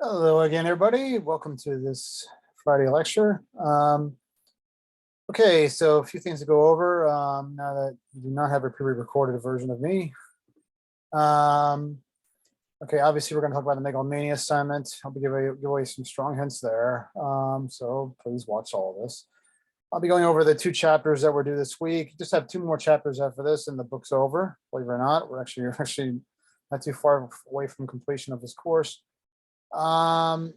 Hello again, everybody. Welcome to this Friday lecture. Okay, so a few things to go over now that you do not have a pre-recorded version of me. Okay, obviously we're going to talk about the megalomania assignment. I'll be give away some strong hints there. So please watch all of this. I'll be going over the 2 chapters that we're due this week. Just have 2 more chapters after this, and the book's over. Believe it or not, we're actually not too far away from completion of this course. Of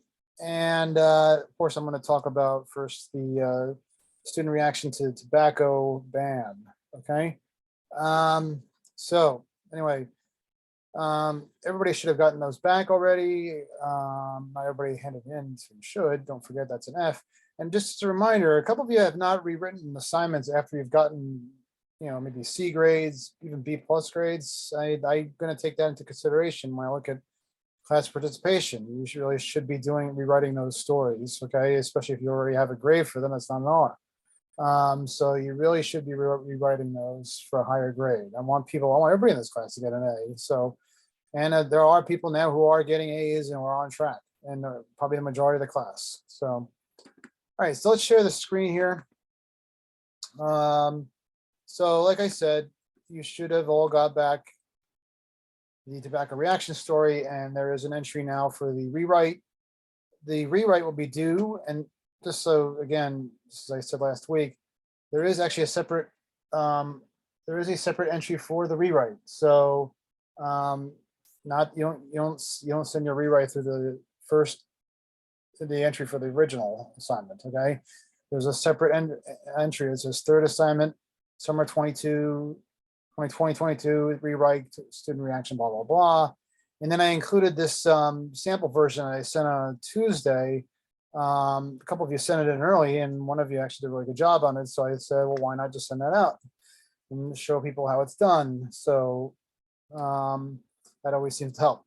course, I'm going to talk about first the student reaction to tobacco ban. Okay. So anyway, everybody should have gotten those back already. Not everybody handed in, so you should. Don't forget that's an F. And just as a reminder, a couple of you have not rewritten assignments after you've gotten, maybe C grades, even B+ grades. I'm going to take that into consideration when I look at class participation. You really should be rewriting those stories, okay? Especially if you already have a grade for them, that's not an R. So you really should be rewriting those for a higher grade. I want everybody in this class to get an A. So, and there are people now who are getting A's and we're on track, and probably the majority of the class. So, all right, so let's share the screen here. So like I said, you should have all got back the tobacco reaction story, and there is an entry now for the rewrite. The rewrite will be due, and just so again, as I said last week, there is actually a separate entry for the rewrite. So not you don't send your rewrite through the entry for the original assignment. Okay, there's a separate entry. It says 3rd assignment, summer 2022 rewrite, student reaction, blah blah blah. And then I included this sample version I sent on Tuesday. A couple of you sent it in early, and one of you actually did a really good job on it. So I said, well, why not just send that out and show people how it's done? So that always seems to help.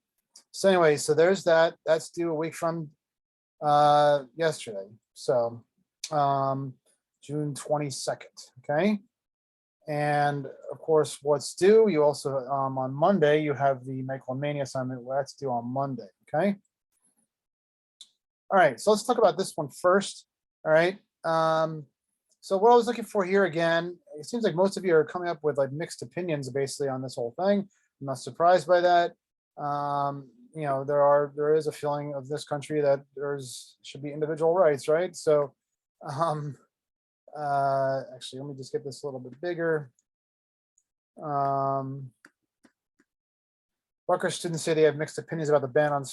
So anyway, so there's that. That's due a week from yesterday. So June 22nd. Okay. And of course, what's due, you also on Monday, you have the megalomania assignment. That's due on Monday. Okay. All right, so let's talk about this one first. All right. So what I was looking for here again, it seems like most of you are coming up with like mixed opinions basically on this whole thing. I'm not surprised by that. There is a feeling of this country that should be individual rights, right? So actually, let me just get this a little bit bigger. Rutgers students say they have mixed opinions about the ban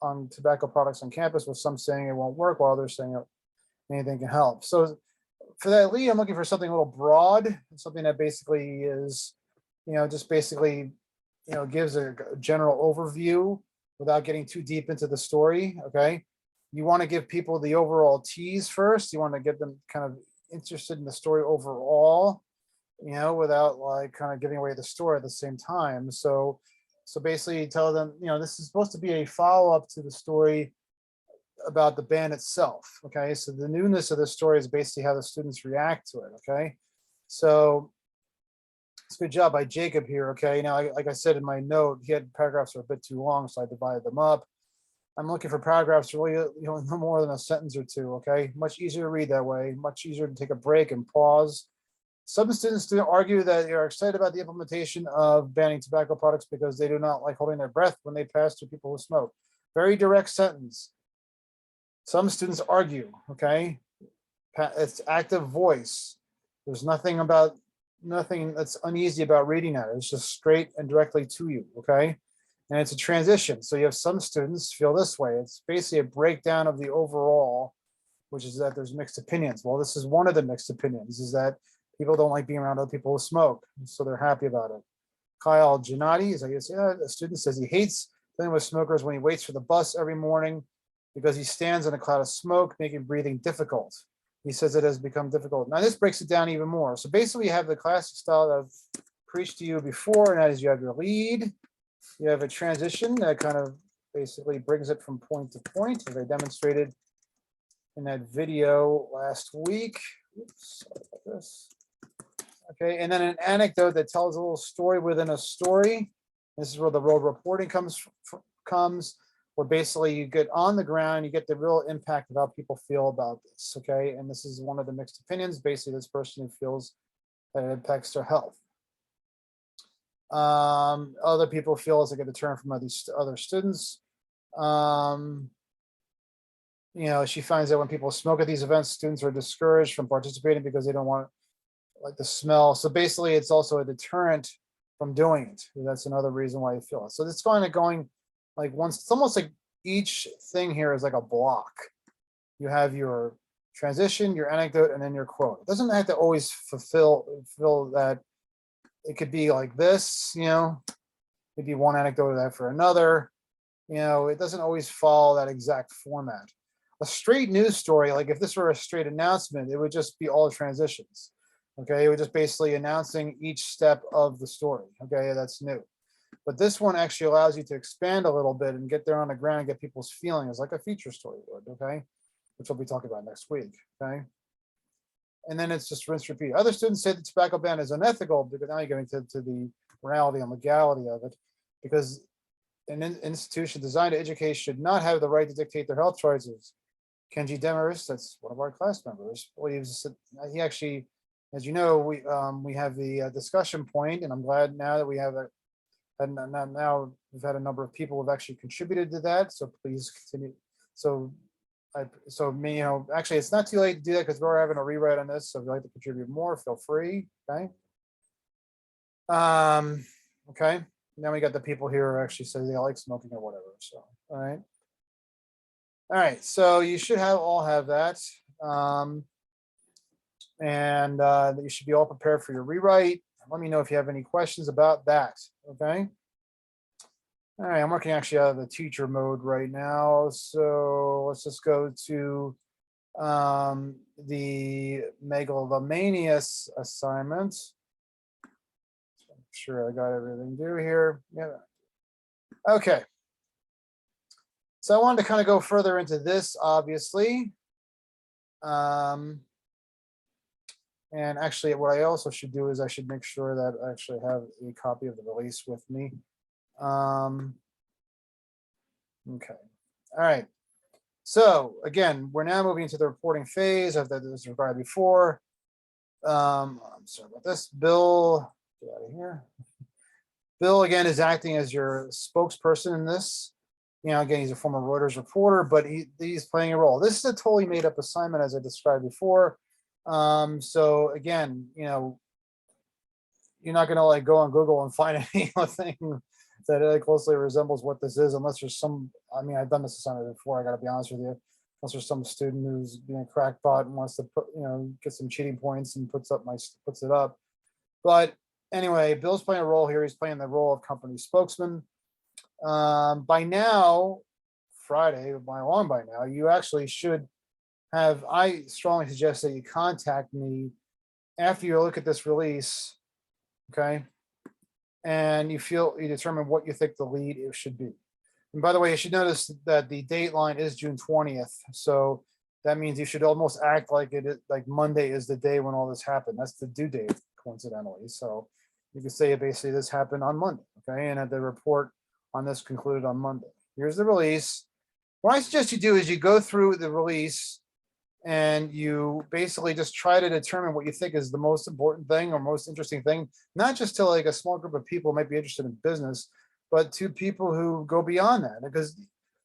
on tobacco products on campus, with some saying it won't work while others saying anything can help. So for that lead, I'm looking for something a little broad, something that basically is, just basically, gives a general overview without getting too deep into the story. Okay. You want to give people the overall tease first. You want to get them kind of interested in the story overall, without like kind of giving away the story at the same time. So basically tell them, this is supposed to be a follow-up to the story about the ban itself. Okay, so the newness of the story is basically how the students react to it. Okay, so it's a good job by Jacob here. Okay, now like I said in my note, he had paragraphs that are a bit too long, so I divided them up. I'm looking for paragraphs really, no more than a sentence or two. Okay, much easier to read that way, much easier to take a break and pause. Some students do argue that they are excited about the implementation of banning tobacco products because they do not like holding their breath when they pass through people who smoke. Very direct sentence. Some students argue, okay? It's active voice. There's nothing that's uneasy about reading that. It's just straight and directly to you, okay? And it's a transition. So you have some students feel this way. It's basically a breakdown of the overall, which is that there's mixed opinions. Well, this is one of the mixed opinions, is that people don't like being around other people who smoke, so they're happy about it. Kyle Gennady, is I guess, yeah, a student says he hates dealing with smokers when he waits for the bus every morning because he stands in a cloud of smoke, making breathing difficult. He says it has become difficult. Now this breaks it down even more. So basically you have the classic style that I've preached to you before, and that is you have your lead, you have a transition that kind of basically brings it from point to point, as I demonstrated in that video last week. Oops, sorry about this. Okay, and then an anecdote that tells a little story within a story. This is where the road reporting comes, where basically you get on the ground, you get the real impact of how people feel about this, okay? And this is one of the mixed opinions, basically this person who feels that it impacts their health. Other people feel it's like a deterrent from other students. You know, she finds that when people smoke at these events, students are discouraged from participating because they don't want like the smell. So basically it's also a deterrent from doing it. That's another reason why you feel it. So it's kind of going like once, it's almost like each thing here is like a block. You have your transition, your anecdote, and then your quote. It doesn't have to always fulfill that. It could be like this, you know, maybe one anecdote of that for another. You know, it doesn't always follow that exact format. A straight news story, like if this were a straight announcement, it would just be all transitions. Okay, it would just basically announcing each step of the story. Okay, that's new. But this one actually allows you to expand a little bit and get there on the ground and get people's feelings like a feature story would, okay? Which we'll be talking about next week, okay? And then it's just rinse, repeat. Other students say the tobacco ban is unethical because now you're getting to the morality and legality of it, because an institution designed to educate should not have the right to dictate their health choices. Kenji Demers, that's one of our class members, believes he actually, as you know, we have the discussion point, and I'm glad now that we have a, and now we've had a number of people who have actually contributed to that. So please continue. So you know, actually it's not too late to do that because we're having a rewrite on this. So if you'd like to contribute more, feel free. Okay. Okay. Now we got the people here who actually say they like smoking or whatever. So, all right. All right. So you should all have that. And you should be all prepared for your rewrite. Let me know if you have any questions about that. Okay. All right, I'm working actually out of the teacher mode right now. So let's just go to the megalomanius assignment. So I'm sure I got everything due here. Yeah. Okay. So I wanted to kind of go further into this, obviously. And actually, what I also should do is I should make sure that I actually have a copy of the release with me. Okay. All right. So again, we're now moving into the reporting phase of that was required before. I'm sorry about this. Bill, get out of here. Bill again is acting as your spokesperson in this. You know, again, he's a former Reuters reporter, but he's playing a role. This is a totally made up assignment, as I described before. So again, you know, you're not gonna like go on Google and find anything that closely resembles what this is, unless there's some, I mean, I've done this assignment before, I gotta be honest with you, unless there's some student who's being a crackpot and wants to put, you know, get some cheating points and puts it up. But anyway, Bill's playing a role here. He's playing the role of company spokesman. By now, Friday, by long by now, you actually should have, I strongly suggest that you contact me after you look at this release, okay? And you determine what you think the lead should be. And by the way, you should notice that the date line is June 20th. So that means you should almost act like like Monday is the day when all this happened. That's the due date, coincidentally. So you can say basically this happened on Monday, okay? And that the report on this concluded on Monday. Here's the release. What I suggest you do is you go through the release and you basically just try to determine what you think is the most important thing or most interesting thing, not just to like a small group of people who might be interested in business, but to people who go beyond that. Because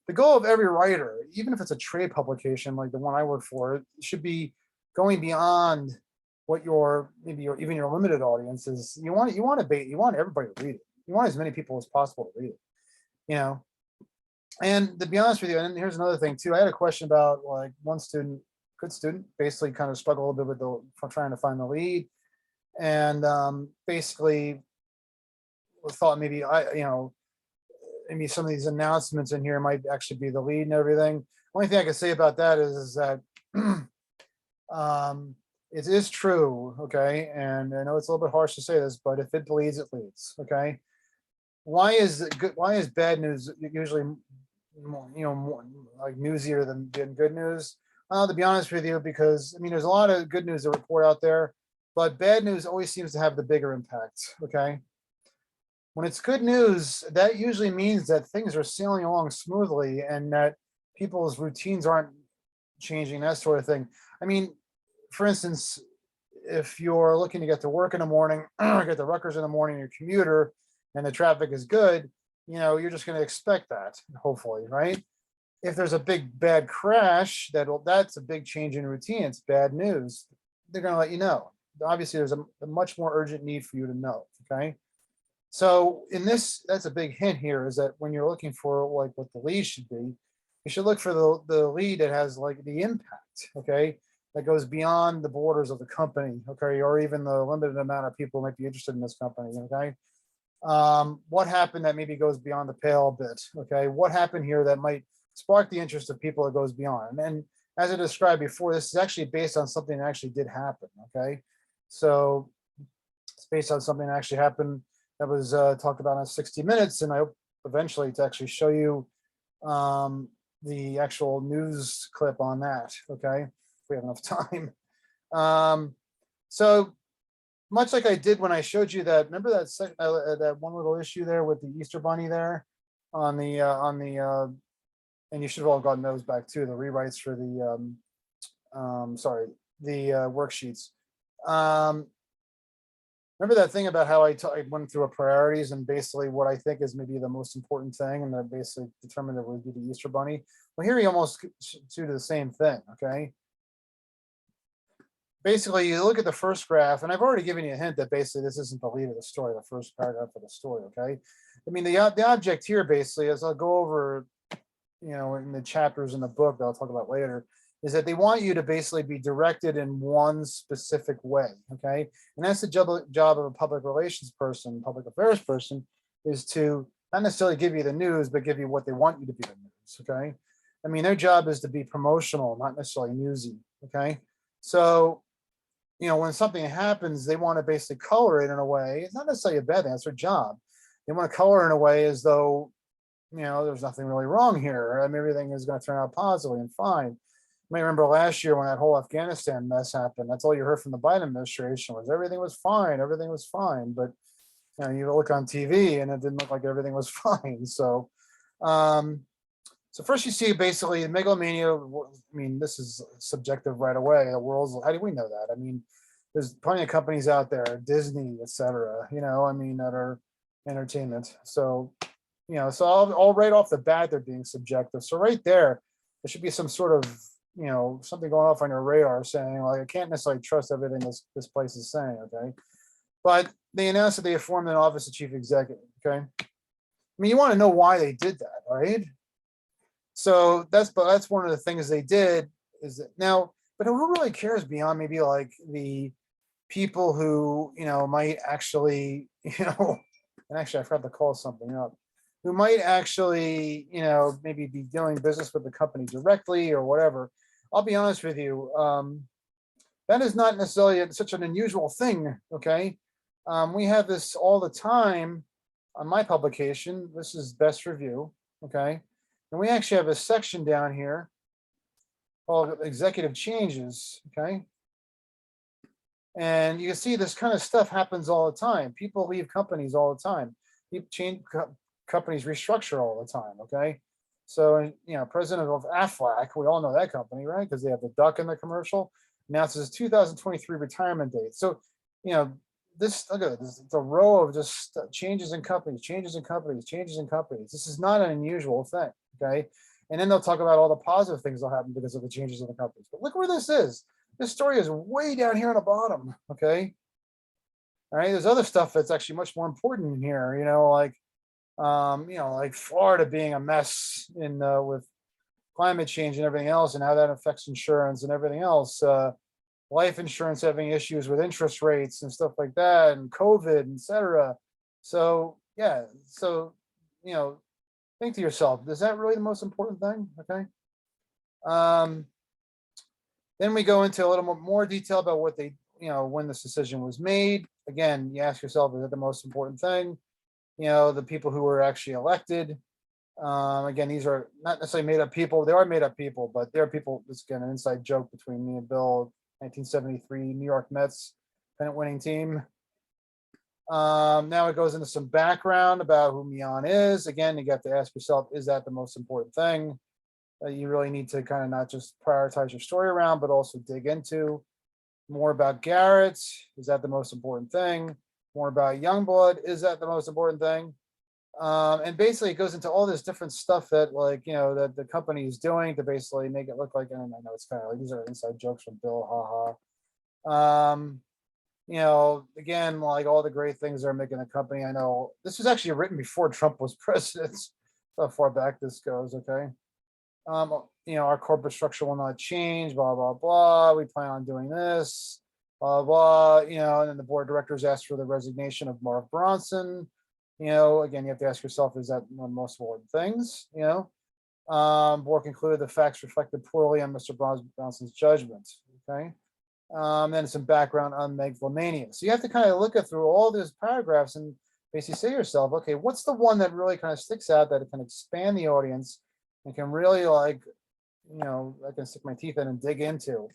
the goal of every writer, even if it's a trade publication like the one I work for, it should be going beyond what even your limited audience is. You want everybody to read it. You want as many people as possible to read it, you know. And to be honest with you, and here's another thing too, I had a question about like one student, good student, basically kind of struggled a little bit with trying to find the lead, and basically thought maybe maybe some of these announcements in here might actually be the lead and everything. Only thing I can say about that is that it is true, okay? And I know it's a little bit harsh to say this, but if it bleeds, it leads, okay? Why is bad news usually more like newsier than good news? To be honest with you, because I mean, there's a lot of good news to report out there, but bad news always seems to have the bigger impact, okay? when it's good news, that usually means that things are sailing along smoothly and that people's routines aren't changing, that sort of thing. I mean, for instance, if you're looking to get to work in the morning, or get to Rutgers in the morning, your commuter, and the traffic is good, you're just going to expect that, hopefully, right? If there's a big bad crash, that's a big change in routine. It's bad news. They're going to let you know. Obviously, there's a much more urgent need for you to know. Okay. So in this, that's a big hint here, is that when you're looking for like what the lead should be, you should look for the lead that has like the impact, okay, that goes beyond the borders of the company, okay, or even the limited amount of people who might be interested in this company, okay. What happened that maybe goes beyond the pale a bit, okay? What happened here that might spark the interest of people that goes beyond? And as I described before, this is actually based on something that actually did happen, okay? So it's based on something that actually happened that was talked about in 60 Minutes, and I hope eventually to actually show you the actual news clip on that, okay? If we have enough time. So much like I did when I showed you that, remember that one little issue there with the Easter Bunny there on the and you should have all gotten those back too, the rewrites for the worksheets. Remember that thing about how I went through a priorities and basically what I think is maybe the most important thing, and then basically determined that it would be the Easter Bunny. Well, here we almost do the same thing, okay? Basically, you look at the first graph, and I've already given you a hint that basically this isn't the lead of the story, the first paragraph of the story, okay? I mean, the object here basically, as I'll go over, in the chapters in the book that I'll talk about later, is that they want you to basically be directed in one specific way, okay? And that's the job of a public relations person, public affairs person, is to not necessarily give you the news, but give you what they want you to be the news, okay? I mean, their job is to be promotional, not necessarily newsy, okay? So, when something happens, they want to basically color it in a way. It's not necessarily a bad thing, that's their job. They want to color in a way as though, there's nothing really wrong here. I mean, everything is going to turn out positively and fine. You may remember last year when that whole Afghanistan mess happened, that's all you heard from the Biden administration was everything was fine, everything was fine. But, you look on TV and it didn't look like everything was fine. So, so first you see basically megalomania. I mean, this is subjective right away. The world's, how do we know that? I mean, there's plenty of companies out there, Disney, etc. I mean, that are entertainment. So, so all right off the bat, they're being subjective. So right there should be some sort of, something going off on your radar saying, like, I can't necessarily trust everything this place is saying, okay? But they announced that they have formed an office of chief executive, okay? I mean, you want to know why they did that, right? So that's one of the things they did is that now, but who really cares beyond maybe like the people who, might actually, and actually I forgot to call something up, who might actually, maybe be doing business with the company directly or whatever. I'll be honest with you. That is not necessarily such an unusual thing, okay? We have this all the time on my publication. This is Best Review, okay? And we actually have a section down here called executive changes, okay? And you can see this kind of stuff happens all the time. People leave companies all the time. People change, companies restructure all the time, okay? So, president of Aflac, we all know that company, right? Because they have the duck in the commercial, announces 2023 retirement date. So, this, look at this, it's a row of just changes in companies, changes in companies, changes in companies. This is not an unusual thing, okay? And then they'll talk about all the positive things that happen because of the changes in the companies. But look where this is. This story is way down here on the bottom, okay? All right, there's other stuff that's actually much more important in here, like Florida being a mess in with climate change and everything else, and how that affects insurance and everything else. Life insurance having issues with interest rates and stuff like that, and COVID, etc. So yeah, so think to yourself, is that really the most important thing? Okay. Then we go into a little more detail about what they, when this decision was made. Again, you ask yourself, is it the most important thing? The people who were actually elected. Again, these are not necessarily made up people. They are made up people, but they're people. It's again an inside joke between me and Bill. 1973 New York Mets pennant winning team. Now it goes into some background about who Mian is. Again, you have to ask yourself, is that the most important thing that you really need to kind of not just prioritize your story around, but also dig into? More about Garrett, is that the most important thing? More about Youngblood, is that the most important thing? And basically, it goes into all this different stuff that, like, that the company is doing to basically make it look like. And I know it's kind of like these are inside jokes from Bill, haha. Again, like all the great things they're making the company. I know this was actually written before Trump was president. How far back this goes, okay? Our corporate structure will not change, blah, blah, blah. We plan on doing this, blah, blah, and then the board of directors asked for the resignation of Mark Bronson. Again, you have to ask yourself, is that one of the most important things? Board concluded the facts reflected poorly on Mr. Bronson's judgment, okay? Then some background on megalomania. So you have to kind of look at through all these paragraphs and basically say to yourself, okay, what's the one that really kind of sticks out that it can expand the audience and can really I can stick my teeth in and dig into,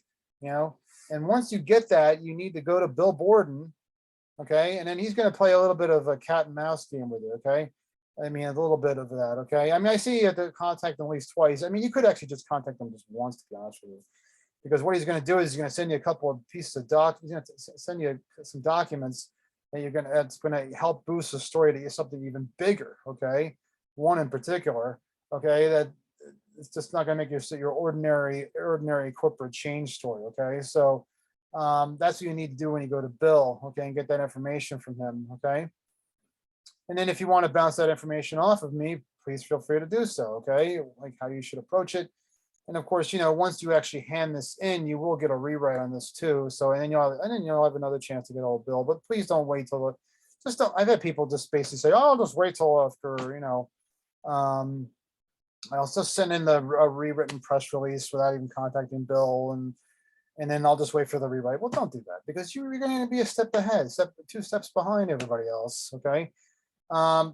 and once you get that, you need to go to Bill Borden, okay, and then he's going to play a little bit of a cat and mouse game with you, okay. I mean, a little bit of that, okay. I mean, I see you have to contact them at least twice. I mean, you could actually just contact them just once, to be honest with you, because what he's going to do is he's going to send you a couple of pieces of he's going to send you some documents that that's going to help boost the story to something even bigger, okay. One in particular, okay, that it's just not going to make your ordinary corporate change story, okay. So that's what you need to do when you go to Bill, okay, and get that information from him, okay. And then if you want to bounce that information off of me, please feel free to do so, okay, like how you should approach it. And of course, once you actually hand this in, you will get a rewrite on this too. So and then you'll have another chance to get all Bill. But please don't wait till just don't. I've had people just basically say, "Oh, I'll just wait till after," I'll just send in a rewritten press release without even contacting Bill, and then I'll just wait for the rewrite. Well, don't do that, because you're going to be a step ahead, two steps behind everybody else. Okay,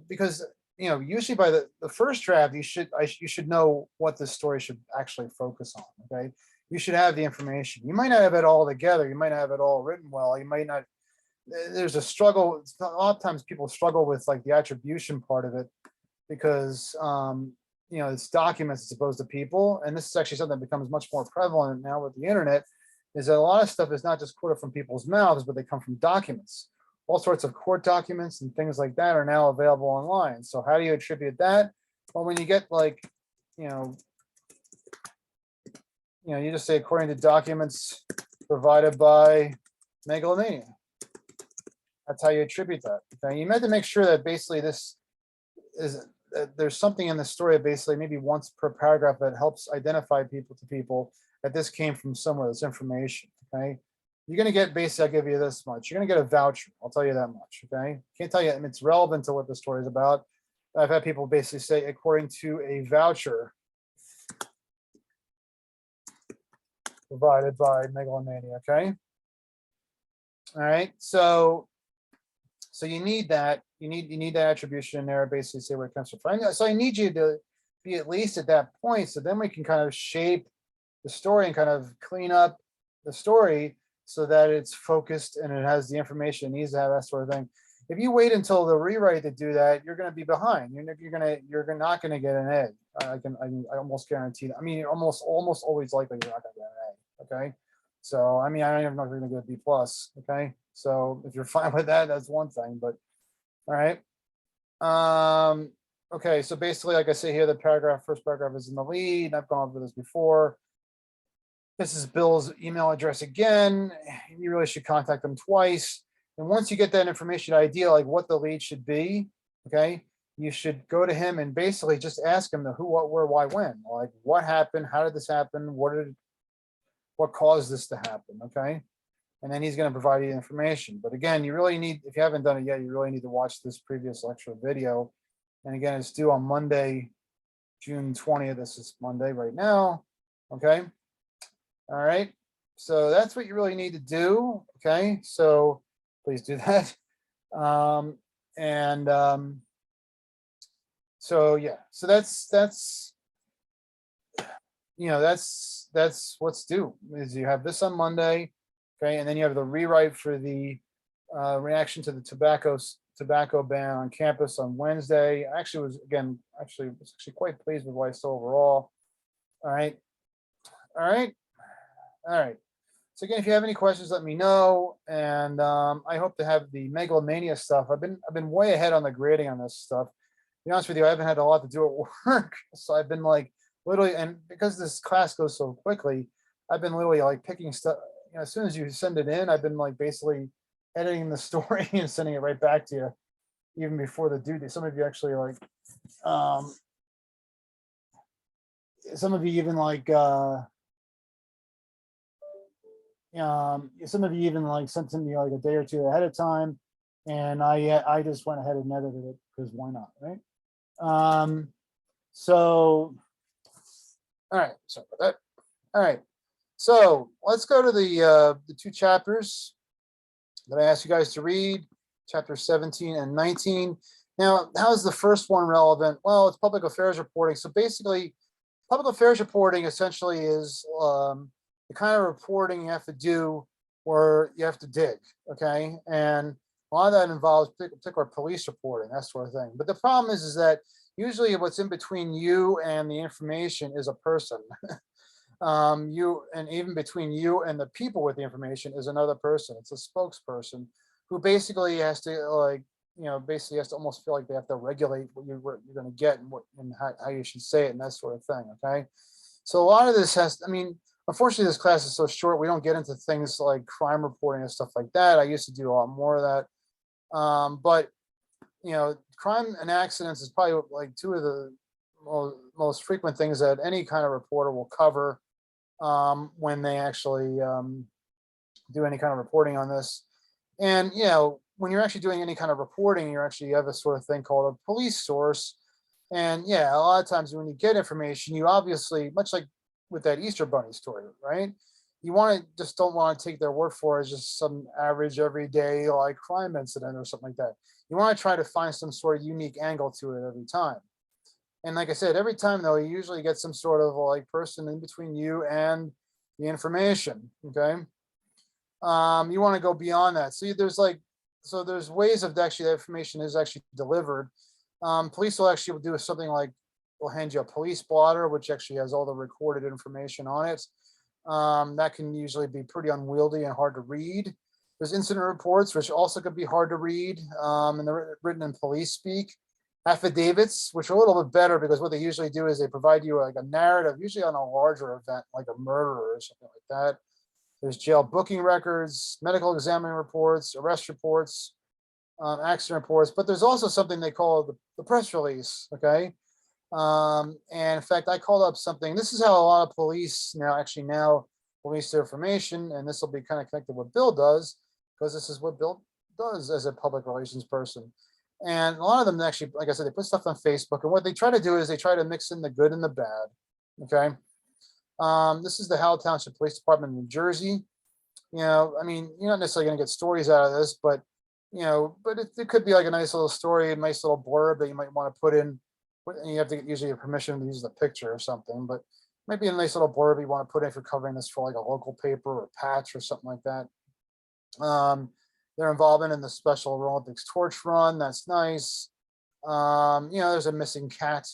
because usually by the first draft, you should know what this story should actually focus on. Okay, you should have the information. You might not have it all together. You might not have it all written well. You might not. There's a struggle. A lot of times people struggle with like the attribution part of it, because it's documents as opposed to people. And this is actually something that becomes much more prevalent now with the internet, is that a lot of stuff is not just quoted from people's mouths, but they come from documents. All sorts of court documents and things like that are now available online. So how do you attribute that? Well, when you get you just say, according to documents provided by Megalomania. That's how you attribute that. Okay, you meant to make sure that basically this is there's something in the story that basically maybe once per paragraph that helps identify people that this came from somewhere, this information. Okay, you're going to get basically, I'll give you this much. You're going to get a voucher. I'll tell you that much. Okay, can't tell you, I mean, it's relevant to what the story is about. I've had people basically say, according to a voucher provided by Megalomania. Okay, all right, so you need that. You need that attribution in there, basically say where it comes from. So I need you to be at least at that point, so then we can kind of shape the story and kind of clean up the story so that it's focused and it has the information it needs to have, that sort of thing. If you wait until the rewrite to do that, you're going to be behind. You're not going to get an A. I almost guarantee that. I mean, almost always likely you're not going to get an A. Okay. So, I mean, I don't even know if you're going to get a B plus. Okay. So if you're fine with that, that's one thing, but all right. Okay. So basically, like I say here, the first paragraph is in the lead. I've gone over this before. This is Bill's email address again. You really should contact them twice. And once you get that information idea, like what the lead should be, okay, you should go to him and basically just ask him the who, what, where, why, when. Like what happened? How did this happen? What caused this to happen? Okay. And then he's going to provide you information. But again, you really need, if you haven't done it yet, you really need to watch this previous lecture video. And again, it's due on Monday, June 20th. This is Monday right now. Okay. All right. So that's what you really need to do. Okay. So please do that. So yeah, so that's what's due, is you have this on Monday. Okay. And then you have the rewrite for the reaction to the tobacco ban on campus on Wednesday. I actually was actually quite pleased with what I saw overall. All right, all right, all right. So again, if you have any questions, let me know. And I hope to have the megalomania stuff. I've been way ahead on the grading on this stuff. To be honest with you, I haven't had a lot to do at work, so I've been like literally, and because this class goes so quickly, I've been literally like picking stuff. You know, as soon as you send it in, I've been like basically editing the story and sending it right back to you, even before the due date. Some of you actually like, um, some of you even like. Some of you even like sent to me like a day or two ahead of time, and I just went ahead and edited it because why not, right? So, all right, sorry about that. All right, so let's go to the two chapters that I asked you guys to read, chapter 17 and 19. Now, how is the first one relevant? Well, it's public affairs reporting. So basically, public affairs reporting essentially is the kind of reporting you have to do where you have to dig, okay? And a lot of that involves particular police reporting, that sort of thing. But the problem is that usually what's in between you and the information is a person. And even between you and the people with the information is another person. It's a spokesperson who basically has to like, basically has to almost feel like they have to regulate what you're going to get and how you should say it and that sort of thing. Okay. So a lot of this unfortunately, this class is so short. We don't get into things like crime reporting and stuff like that. I used to do a lot more of that. But crime and accidents is probably like two of the most frequent things that any kind of reporter will cover when they actually do any kind of reporting on this. And, when you're actually doing any kind of reporting, you have a sort of thing called a police source. And yeah, a lot of times when you get information, you obviously, much like with that Easter Bunny story, right? You don't want to take their word for it as just some average everyday like crime incident or something like that. You want to try to find some sort of unique angle to it every time. And like I said, every time though, you usually get some sort of like person in between you and the information. Okay. You want to go beyond that. So there's ways of actually that information is actually delivered. Police will actually do something like will hand you a police blotter, which actually has all the recorded information on it. That can usually be pretty unwieldy and hard to read. There's incident reports, which also could be hard to read, and they're written in police speak. Affidavits, which are a little bit better because what they usually do is they provide you like a narrative, usually on a larger event, like a murder or something like that. There's jail booking records, medical examining reports, arrest reports, accident reports, but there's also something they call the press release, okay? And in fact, I called up something. This is how a lot of police now release their information, and this will be kind of connected to what Bill does, because this is what Bill does as a public relations person. And a lot of them actually, like I said, they put stuff on Facebook, and what they try to do is they try to mix in the good and the bad, okay? This is the Howell Township Police Department in New Jersey. You're not necessarily going to get stories out of this, but it could be like a nice little story, a nice little blurb that you might want to put in. And you have to get usually a permission to use the picture or something, but maybe a nice little blurb you want to put in for covering this for like a local paper or patch or something like that. Their involvement in the Special Olympics torch run, that's nice. There's a missing cat,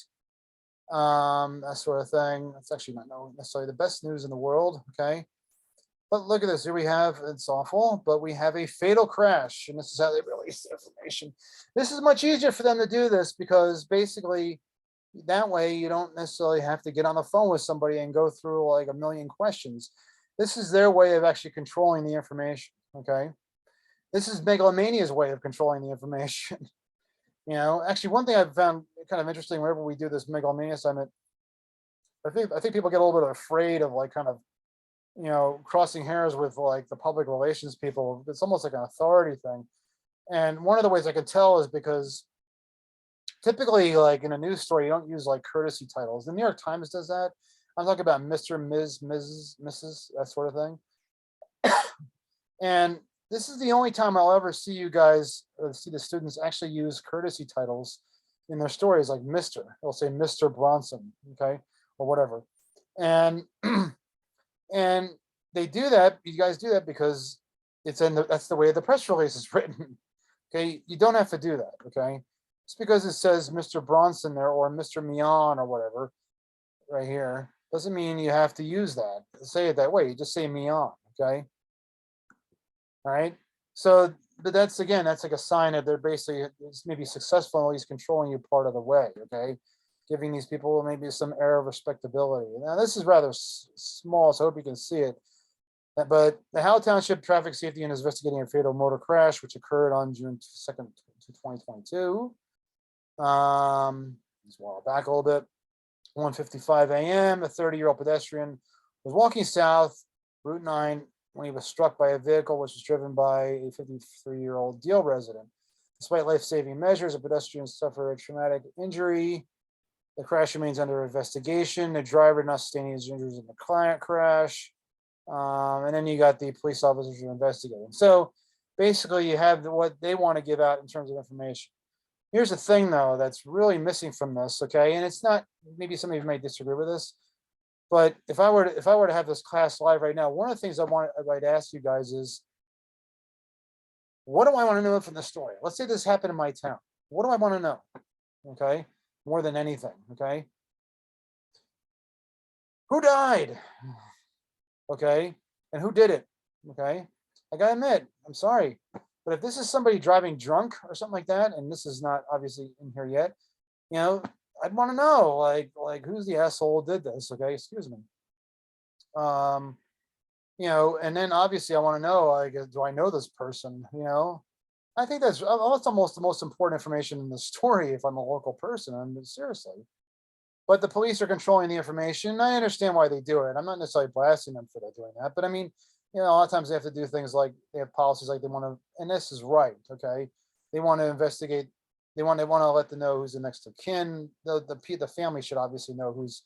that sort of thing. That's actually not necessarily the best news in the world, okay? But look at this, here we have, it's awful, but we have a fatal crash, and this is how they release the information. This is much easier for them to do this because basically that way you don't necessarily have to get on the phone with somebody and go through like a million questions. This is their way of actually controlling the information, okay? This is megalomania's way of controlling the information. Actually one thing I've found kind of interesting whenever we do this megalomania summit, I think people get a little bit afraid of like kind of crossing hairs with like the public relations people. It's almost like an authority thing. And one of the ways I could tell is because typically like in a news story, you don't use like courtesy titles. The New York Times does that. I'm talking about Mr., Ms., Mrs., Mrs., that sort of thing. And this is the only time I'll ever see you guys, see the students actually use courtesy titles in their stories, like Mr. They'll say Mr. Bronson, okay, or whatever. And and they do that, you guys do that because it's in the, that's the way the press release is written. Okay, you don't have to do that. Okay, just because it says Mr. Bronson there or Mr. Mian or whatever right here doesn't mean you have to use that. Say it that way. You just say Mian. Okay, all right. So, but that's again, that's like a sign that they're basically maybe successful in at least controlling you part of the way. Okay, giving these people maybe some air of respectability. Now, this is rather small, so I hope you can see it. But the Howell Township Traffic Safety Unit is investigating a fatal motor crash which occurred on June 2nd, 2022. Just while back a little bit. 1:55 a.m. A 30-year-old pedestrian was walking south Route 9 when he was struck by a vehicle which was driven by a 53-year-old Deal resident. Despite life-saving measures, the pedestrian suffered a traumatic injury. The crash remains under investigation. The driver did not sustain any injuries in the client crash. And then you got the police officers who are investigating. So basically, you have what they want to give out in terms of information. Here's the thing, though, that's really missing from this. Okay, and it's not. Maybe some of you might disagree with this, but if I were to have this class live right now, one of the things I'd like to ask you guys is, what do I want to know from the story? Let's say this happened in my town. What do I want to know? Okay, more than anything. Okay, who died? Okay, and who did it? Okay, I gotta admit, I'm sorry, but if this is somebody driving drunk or something like that, and this is not obviously in here yet, you know, I'd want to know, like who's the asshole who did this? Okay, excuse me. Um, you know, and then obviously I want to know, like, do I know this person? You know, I think that's almost the most important information in the story if I'm a local person. I mean, seriously. But the police are controlling the information. I understand why they do it. I'm not necessarily blasting them for doing that, but I mean, you know, a lot of times they have to do things like they have policies like they want to, and this is right, okay? They want to investigate. They want to let them know who's the next of kin. The family should obviously know who's,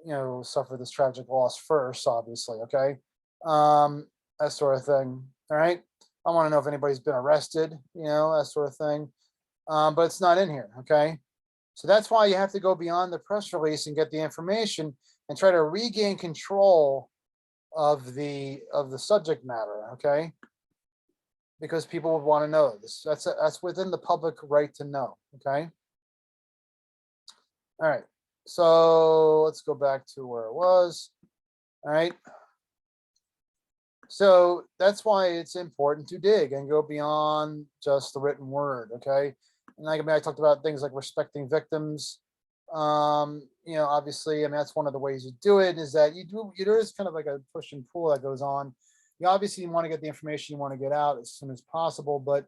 you know, suffered this tragic loss first, obviously, okay? That sort of thing. All right. I want to know if anybody's been arrested, you know, that sort of thing. But it's not in here, okay? So that's why you have to go beyond the press release and get the information and try to regain control of the subject matter, okay? Because people would want to know this. That's within the public right to know, okay? All right. So let's go back to where it was. All right. So that's why it's important to dig and go beyond just the written word, okay? And like, I mean, I talked about things like respecting victims. You know, obviously, I mean, that's one of the ways you do it is that there is kind of like a push and pull that goes on. You obviously want to get the information you want to get out as soon as possible, but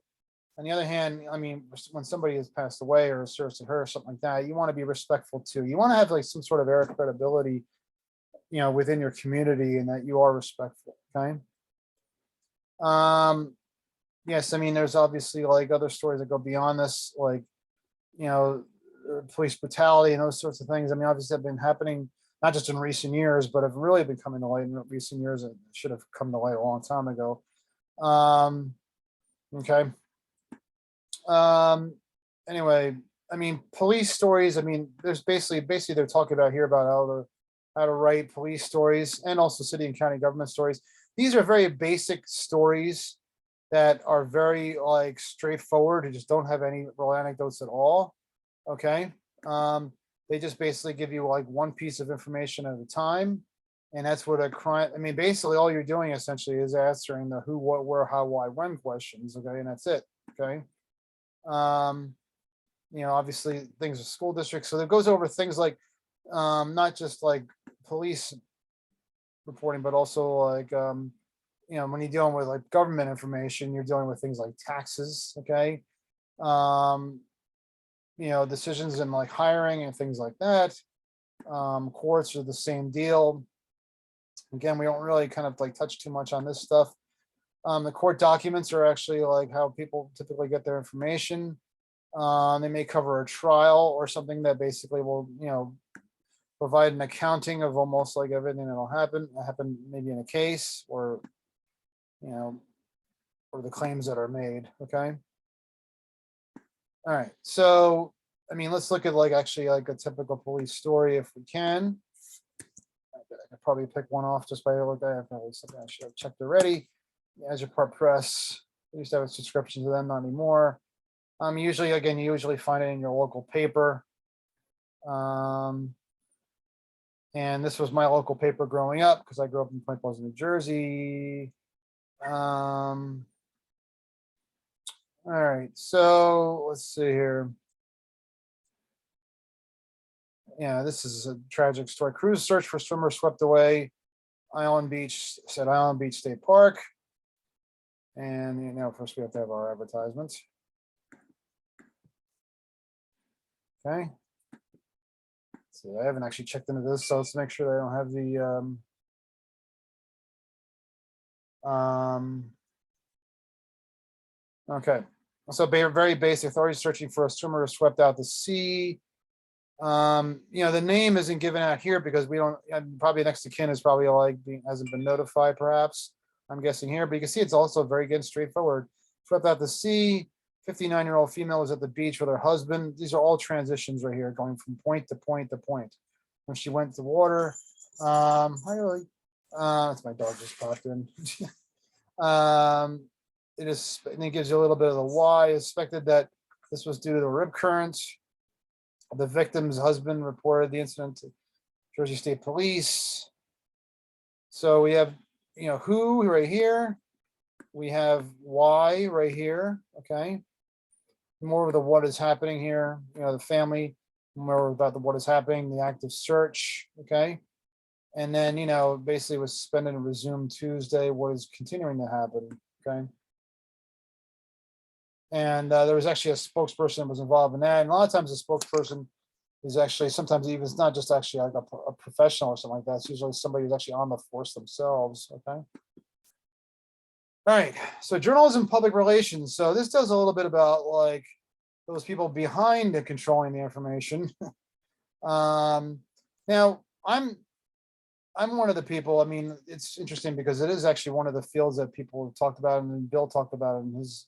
on the other hand, I mean, when somebody has passed away or serves to her or something like that, you want to be respectful too. You want to have like some sort of air of credibility, you know, within your community and that you are respectful, okay? Um, yes, I mean, there's obviously like other stories that go beyond this, like, you know, police brutality and those sorts of things. I mean, obviously, have been happening not just in recent years, but have really been coming to light in recent years. And should have come to light a long time ago. Okay. Anyway, I mean, police stories. I mean, there's basically they're talking about here about how to write police stories and also city and county government stories. These are very basic stories that are very like straightforward and just don't have any real anecdotes at all. Okay. They just basically give you like one piece of information at a time. And that's what a crime, I mean, basically all you're doing essentially is answering the who, what, where, how, why, when questions. Okay. And that's it. Okay. You know, obviously things with school districts. So it goes over things like not just like police reporting, but also like you know, when you're dealing with like government information, you're dealing with things like taxes, okay? You know, decisions in like hiring and things like that. Courts are the same deal. Again, we don't really kind of like touch too much on this stuff. The court documents are actually like how people typically get their information. They may cover a trial or something that basically will, you know, provide an accounting of almost like everything that'll happen maybe in a case or, you know, or the claims that are made. Okay. All right. So, I mean, let's look at like actually like a typical police story if we can. I could probably pick one off just by look at it. Probably something I should have checked already. Agipart Press. We used to have a subscription to them, not anymore. Usually, again, you usually find it in your local paper. And this was my local paper growing up because I grew up in Point Pleasant, New Jersey. All right, so let's see here. Yeah, this is a tragic story. Crews search for swimmer swept away. Island Beach, said Island Beach State Park. And first we have to have our advertisements. Okay. So I haven't actually checked into this, so let's make sure they don't have the okay. So very basic. Authorities searching for a swimmer who swept out the sea. The name isn't given out here because we don't. Probably next to kin is probably like hasn't been notified, perhaps. I'm guessing here, but you can see it's also very again straightforward. Swept out the sea. 59-year-old female was at the beach with her husband. These are all transitions right here, going from point to point to point. When she went to water, hi Lily. It's my dog just popped in. It is, and it gives you a little bit of the why. It's suspected that this was due to the rip current. The victim's husband reported the incident to Jersey State Police. So we have, who right here. We have why right here. Okay. More of the what is happening here. The family. More about the what is happening. The active search. Okay. And then basically was suspended and resumed Tuesday. What is continuing to happen? Okay. And there was actually a spokesperson that was involved in that. And a lot of times the spokesperson is actually, sometimes even it's not just actually like a professional or something like that. It's usually somebody who's actually on the force themselves. Okay. All right. So journalism, public relations. So this does a little bit about like those people behind the controlling the information. Now I'm one of the people. I mean, it's interesting because it is actually one of the fields that people have talked about, and Bill talked about it in his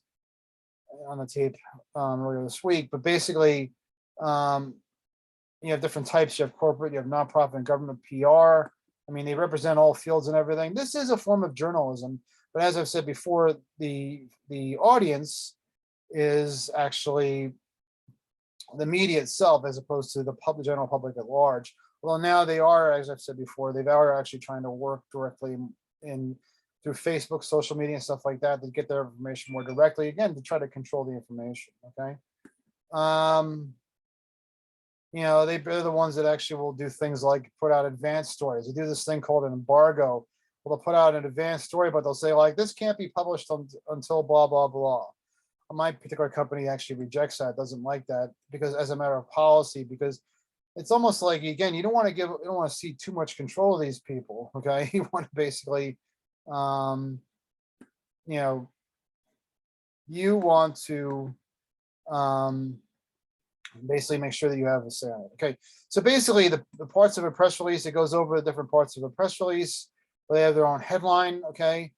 on the tape earlier this week. But basically, you have different types. You have corporate, you have nonprofit, and government PR. I mean, they represent all fields and everything. This is a form of journalism, but as I've said before, the audience is actually the media itself, as opposed to the general public at large. Well, now they are, as I've said before, they are actually trying to work directly in through Facebook, social media, and stuff like that to get their information more directly. Again, to try to control the information. Okay. They're the ones that actually will do things like put out advanced stories. They do this thing called an embargo. Well, they'll put out an advanced story, but they'll say like, this can't be published until blah, blah, blah. My particular company actually rejects that, doesn't like that, because as a matter of policy, because it's almost like, again, you don't want to see too much control of these people. Okay. You want to basically, you want to, basically make sure that you have a say on it. Okay, so basically the parts of a press release, it goes over the different parts of a press release. They have their own headline. Okay,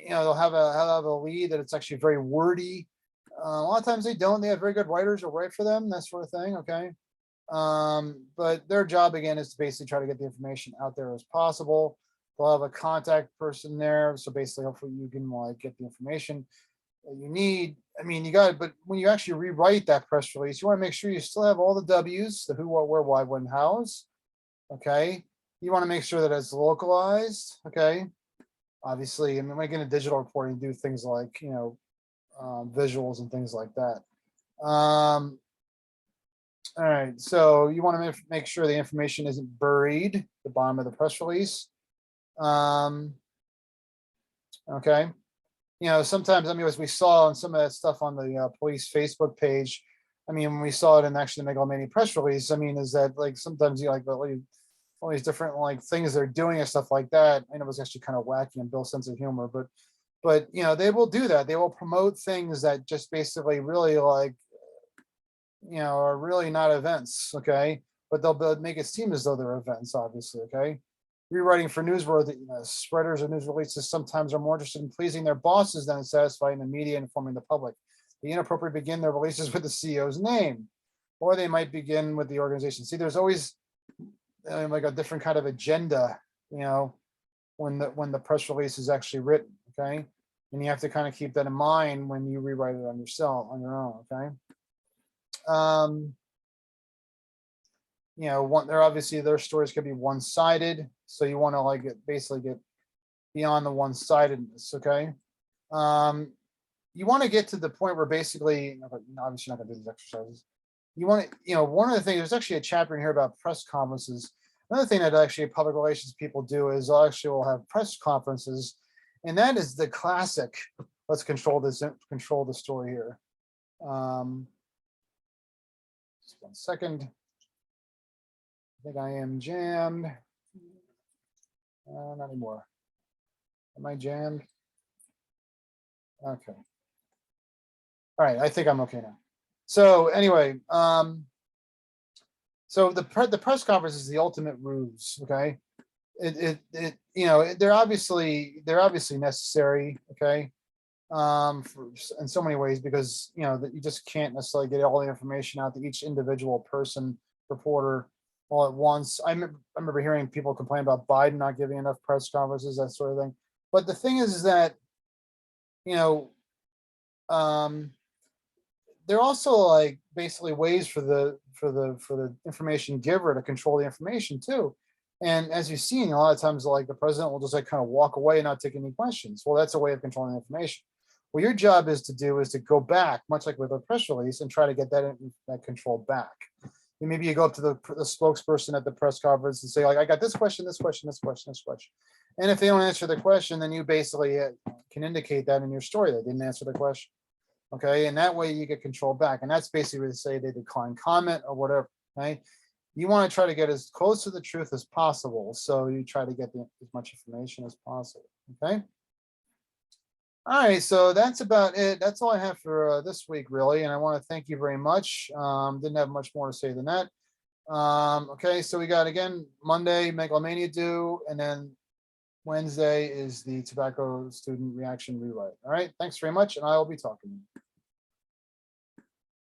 they'll have a lead that it's actually very wordy. A lot of times they don't. They have very good writers who write for them, that sort of thing. Okay, but their job again is to basically try to get the information out there as possible. They'll have a contact person there, so basically hopefully you can like get the information that you need. I mean, you got it, but when you actually rewrite that press release, you want to make sure you still have all the W's, the who, what, where, why, when, hows. Okay. You want to make sure that it's localized. Okay. Obviously, and making a digital reporting, do things like, visuals and things like that. All right. So you want to make sure the information isn't buried at the bottom of the press release. Okay. Sometimes, I mean, as we saw on some of that stuff on the police Facebook page, I mean, when we saw it in actually the Megalomania press release, I mean, is that like sometimes you like all these different like things they're doing and stuff like that. I know it was actually kind of wacky and Bill's sense of humor, but they will do that. They will promote things that just basically really like, are really not events. Okay, but they'll make it seem as though they're events, obviously. Okay. Rewriting for newsworthiness. Spreaders of news releases sometimes are more interested in pleasing their bosses than in satisfying the media and informing the public. They inappropriately begin their releases with the CEO's name, or they might begin with the organization. See, there's always like a different kind of agenda, when the press release is actually written. Okay, And you have to kind of keep that in mind when you rewrite it on yourself, on your own, okay? You know, they're obviously their stories could be one-sided, so you want to like basically get beyond the one-sidedness, okay? You want to get to the point where basically, obviously you're not gonna do these exercises. You want to, you know, one of the things, there's actually a chapter in here about press conferences. Another thing that actually public relations people do is they'll actually will have press conferences, and that is the classic. Let's control the story here. Just 1 second. I think I am jammed. Not anymore. Am I jammed? Okay. All right, I think I'm okay now. So anyway, so the press conference is the ultimate ruse. Okay, it you know, they're obviously necessary. Okay, in so many ways, because you know that you just can't necessarily get all the information out to each individual person, reporter, all at once. I remember hearing people complain about Biden not giving enough press conferences, that sort of thing. But the thing is that, you know, they're also like basically ways for the information giver to control the information too. And as you've seen, a lot of times like the president will just like kind of walk away and not take any questions. Well, that's a way of controlling the information. What your job is to go back, much like with a press release, and try to get that control back. And maybe you go up to the spokesperson at the press conference and say, like, I got this question, this question, this question, this question. And if they don't answer the question, then you basically can indicate that in your story they didn't answer the question. Okay, and that way you get control back. And that's basically to say they decline comment or whatever. Okay, you want to try to get as close to the truth as possible. So you try to get as much information as possible. Okay. All right, so that's about it. That's all I have for this week, really. And I want to thank you very much. Didn't have much more to say than that. Okay, so we got again Monday, Megalomania due, and then Wednesday is the tobacco student reaction rewrite. All right, thanks very much, and I will be talking to you.